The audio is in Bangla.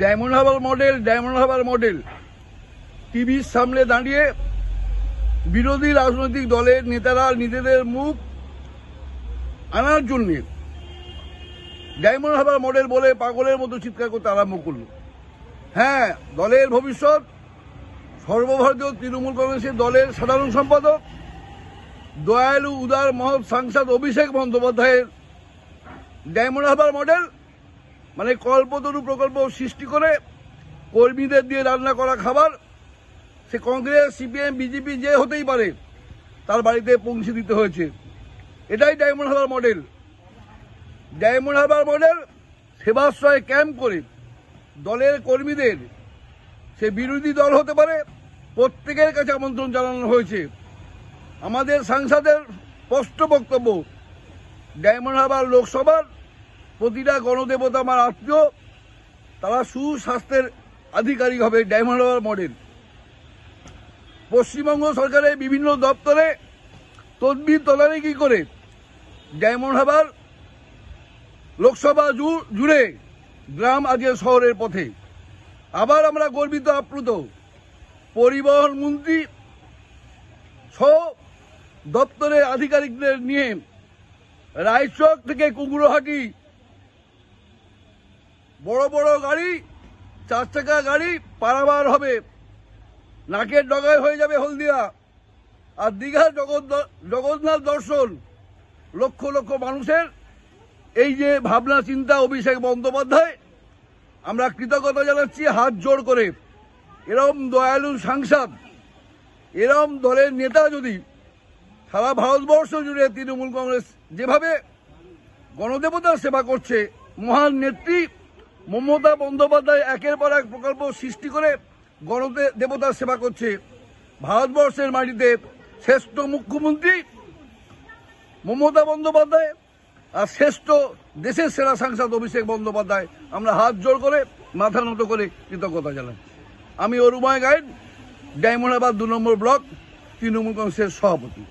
ডায়মন্ড হারবার মডেল টিভির সামনে দাঁড়িয়ে বিরোধী রাজনৈতিক দলের নেতারা নিজেদের মুখ আনার জন্য ডায়মন্ড হারবার মডেল বলে পাগলের মতো চিৎকার করতে আরম্ভ করল। হ্যাঁ, দলের ভবিষ্যৎ সর্বভারতীয় তৃণমূল কংগ্রেসের দলের সাধারণ সম্পাদক দয়ালু উদার মহৎ সাংসদ অভিষেক বন্দ্যোপাধ্যায়ের ডায়মন্ড হারবার মডেল মানে কল্পতরু প্রকল্প সৃষ্টি করে কর্মীদের দিয়ে রান্না করা খাবার সে কংগ্রেস, সিপিএম, বিজেপি যে হতেই পারে তার বাড়িতে পৌঁছে দিতে হয়েছে। এটাই Diamond Harbour model. Diamond Harbour model Sebashray camp করে দলের কর্মীদের, সে বিরোধী দল হতে পারে, প্রত্যেকের কাছে আমন্ত্রণ জানানো হয়েছে। আমাদের সাংসদের স্পষ্ট বক্তব্য, ডায়মন্ড হারবার লোকসভার প্রতিটা গণদেবতা আমার আত্মীয়, তারা সুস্বাস্থ্যের আধিকারিক হবে ডায়মন্ড হারবার মডেল। পশ্চিমবঙ্গ সরকারের বিভিন্ন দপ্তরে তদবির তদারকি করে ডায়মন্ড হারবার লোকসভা জুড়ে গ্রাম আজকে শহরের পথে। আবার আমরা গর্বিত আপ্লুত, পরিবহন মন্ত্রী সহ দপ্তরের আধিকারিকদের নিয়ে রায়চক থেকে কুমড়োহাটি বড় বড় গাড়ি, 4 চাকা গাড়ি পারাবার হবে, নাকের ডগায় হয়ে যাবে হলদিয়া, আর দীঘার জগন্নাথ দর্শন। লক্ষ লক্ষ মানুষের এই যে ভাবনা চিন্তা অভিষেক বন্দ্যোপাধ্যায়, আমরা কৃতজ্ঞতা জানাচ্ছি হাত জোড় করে। এরকম দয়ালু সাংসদ, এরকম দলের নেতা যদি সারা ভারতবর্ষ জুড়ে তৃণমূল কংগ্রেস যেভাবে গণদেবতার সেবা করছে, মহান নেত্রী মমতা বন্দ্যোপাধ্যায় একের পর এক প্রকল্প সৃষ্টি করে গণদেবতার সেবা করছে, ভারতবর্ষের মাটিতে শ্রেষ্ঠ মুখ্যমন্ত্রী মমতা বন্দ্যোপাধ্যায় আর শ্রেষ্ঠ দেশের সেরা সাংসদ অভিষেক বন্দ্যোপাধ্যায়, আমরা হাত জোড় করে মাথা নত করে কৃতজ্ঞতা জানাই। আমি অরুময় গাইড, ডায়মন্ড হারবার 2 নম্বর ব্লক তৃণমূল কংগ্রেসের সভাপতি।